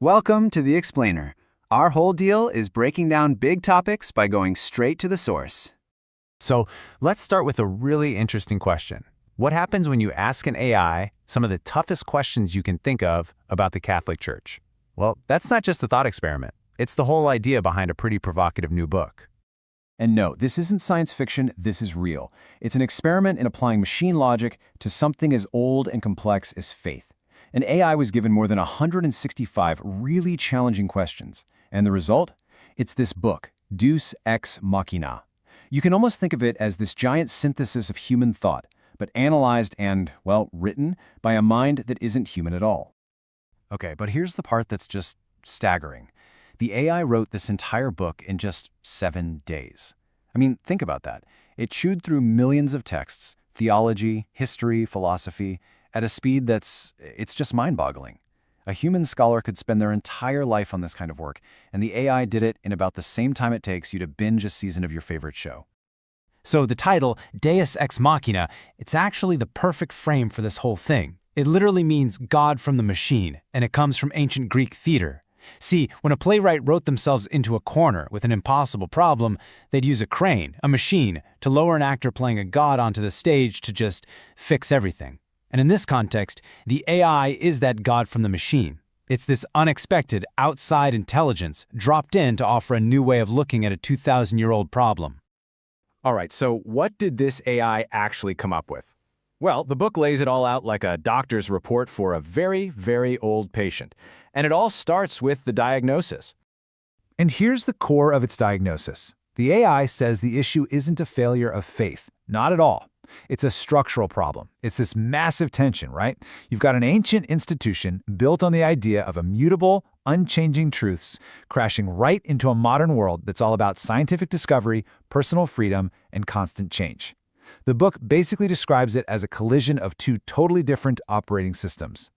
Welcome to The Explainer. Our whole deal is breaking down big topics by going straight to the source. So let's start with a really interesting question. What happens when you ask an AI some of the toughest questions you can think of about the Catholic Church? Well, that's not just a thought experiment. It's the whole idea behind a pretty provocative new book. And no, this isn't science fiction, this is real. It's an experiment in applying machine logic to something as old and complex as faith. An AI was given more than 165 really challenging questions. And the result? It's this book, Deus Ex Machina. You can almost think of it as this giant synthesis of human thought, but analyzed and, well, written by a mind that isn't human at all. Okay, but here's the part that's just staggering. The AI wrote this entire book in just 7 days. I mean, think about that. It chewed through millions of texts, theology, history, philosophy, at a speed it's just mind-boggling. A human scholar could spend their entire life on this kind of work, and the AI did it in about the same time it takes you to binge a season of your favorite show. So the title, Deus Ex Machina, it's actually the perfect frame for this whole thing. It literally means God from the machine, and it comes from ancient Greek theater. See, when a playwright wrote themselves into a corner with an impossible problem, they'd use a crane, a machine, to lower an actor playing a god onto the stage to just fix everything. And in this context, the AI is that God from the machine. It's this unexpected, outside intelligence dropped in to offer a new way of looking at a 2,000-year-old problem. All right, so what did this AI actually come up with? Well, the book lays it all out like a doctor's report for a very, very old patient. And it all starts with the diagnosis. And here's the core of its diagnosis. The AI says the issue isn't a failure of faith. Not at all. It's a structural problem. It's this massive tension, right? You've got an ancient institution built on the idea of immutable, unchanging truths crashing right into a modern world that's all about scientific discovery, personal freedom, and constant change. The book basically describes it as a collision of two totally different operating systems.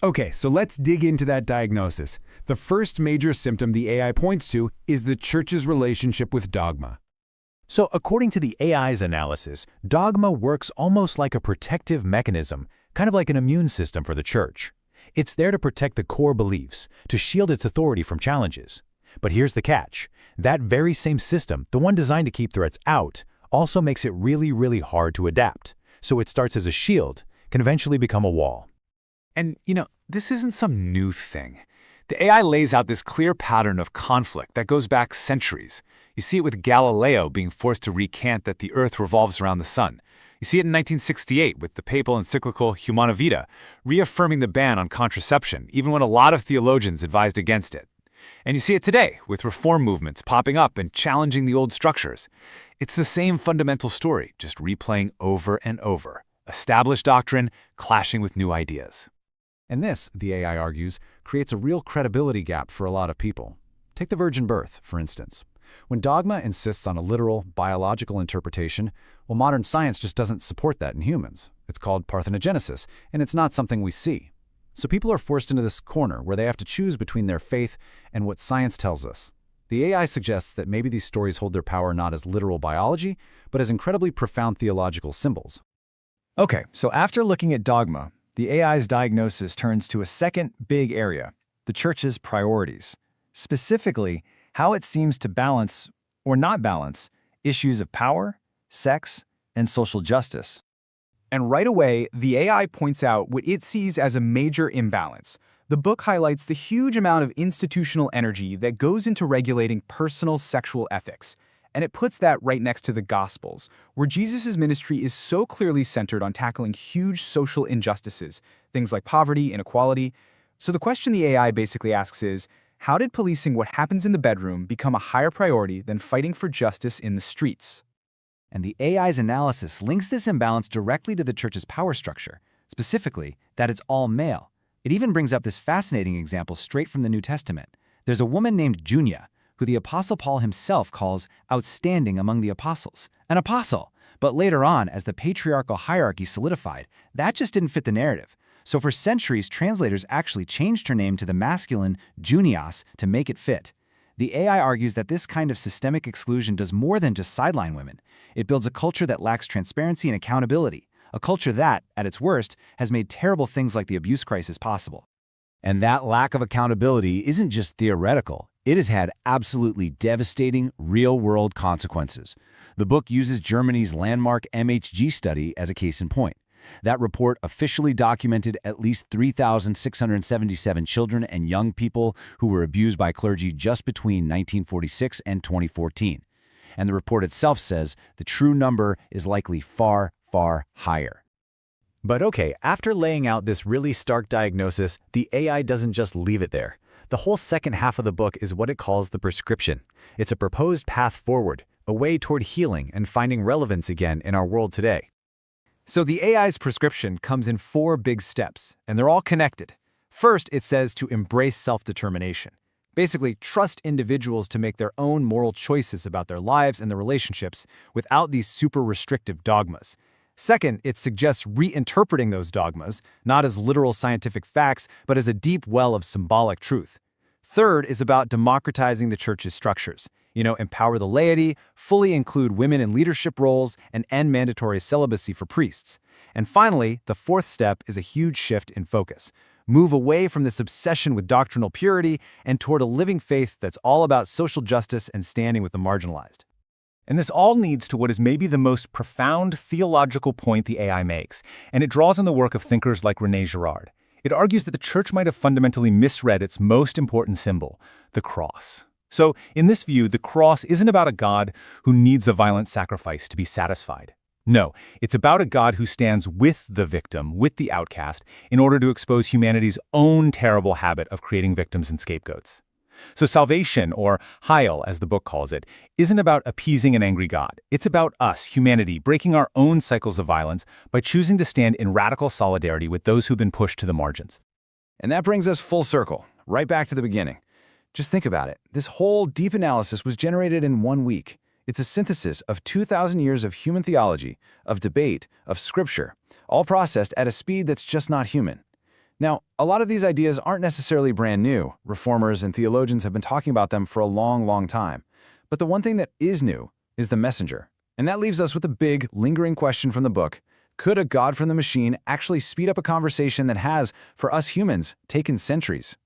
Okay, so let's dig into that diagnosis. The first major symptom the AI points to is the Church's relationship with dogma. So according to the AI's analysis, dogma works almost like a protective mechanism, kind of like an immune system for the Church. It's there to protect the core beliefs, to shield its authority from challenges. But here's the catch. That very same system, the one designed to keep threats out, also makes it really, really hard to adapt. So it starts as a shield, can eventually become a wall. And, this isn't some new thing. The AI lays out this clear pattern of conflict that goes back centuries. You see it with Galileo being forced to recant that the Earth revolves around the sun. You see it in 1968 with the papal encyclical Humana Vita, reaffirming the ban on contraception, even when a lot of theologians advised against it. And you see it today with reform movements popping up and challenging the old structures. It's the same fundamental story, just replaying over and over. Established doctrine clashing with new ideas. And this, the AI argues, creates a real credibility gap for a lot of people. Take the virgin birth, for instance. When dogma insists on a literal, biological interpretation, well, modern science just doesn't support that in humans. It's called parthenogenesis, and it's not something we see. So people are forced into this corner where they have to choose between their faith and what science tells us. The AI suggests that maybe these stories hold their power not as literal biology, but as incredibly profound theological symbols. Okay, so after looking at dogma, the AI's diagnosis turns to a second big area, the Church's priorities. Specifically, how it seems to balance, or not balance, issues of power, sex, and social justice. And right away, the AI points out what it sees as a major imbalance. The book highlights the huge amount of institutional energy that goes into regulating personal sexual ethics. And it puts that right next to the Gospels, where Jesus' ministry is so clearly centered on tackling huge social injustices, things like poverty, inequality. So the question the AI basically asks is, how did policing what happens in the bedroom become a higher priority than fighting for justice in the streets? And the AI's analysis links this imbalance directly to the Church's power structure, specifically that it's all male. It even brings up this fascinating example straight from the New Testament. There's a woman named Junia, who the Apostle Paul himself calls outstanding among the apostles. An apostle! But later on, as the patriarchal hierarchy solidified, that just didn't fit the narrative. So for centuries, translators actually changed her name to the masculine Junias to make it fit. The AI argues that this kind of systemic exclusion does more than just sideline women. It builds a culture that lacks transparency and accountability, a culture that, at its worst, has made terrible things like the abuse crisis possible. And that lack of accountability isn't just theoretical. It has had absolutely devastating, real-world consequences. The book uses Germany's landmark MHG study as a case in point. That report officially documented at least 3,677 children and young people who were abused by clergy just between 1946 and 2014. And the report itself says the true number is likely far, far higher. But okay, after laying out this really stark diagnosis, the AI doesn't just leave it there. The whole second half of the book is what it calls the prescription. It's a proposed path forward, a way toward healing and finding relevance again in our world today. So the AI's prescription comes in 4 big steps, and they're all connected. First, it says to embrace self-determination. Basically, trust individuals to make their own moral choices about their lives and their relationships without these super restrictive dogmas. Second, it suggests reinterpreting those dogmas, not as literal scientific facts, but as a deep well of symbolic truth. Third is about democratizing the church's structures. Empower the laity, fully include women in leadership roles, and end mandatory celibacy for priests. And finally, the 4th step is a huge shift in focus. Move away from this obsession with doctrinal purity and toward a living faith that's all about social justice and standing with the marginalized. And this all leads to what is maybe the most profound theological point the AI makes, and it draws on the work of thinkers like René Girard. It argues that the church might have fundamentally misread its most important symbol, the cross. So, in this view, the cross isn't about a God who needs a violent sacrifice to be satisfied. No, it's about a God who stands with the victim, with the outcast, in order to expose humanity's own terrible habit of creating victims and scapegoats. So salvation, or Heil as the book calls it, isn't about appeasing an angry God. It's about us, humanity, breaking our own cycles of violence by choosing to stand in radical solidarity with those who've been pushed to the margins. And that brings us full circle, right back to the beginning. Just think about it. This whole deep analysis was generated in 1 week. It's a synthesis of 2,000 years of human theology, of debate, of scripture, all processed at a speed that's just not human. Now, a lot of these ideas aren't necessarily brand new. Reformers and theologians have been talking about them for a long, long time. But the one thing that is new is the messenger. And that leaves us with a big, lingering question from the book. Could a God from the machine actually speed up a conversation that has, for us humans, taken centuries?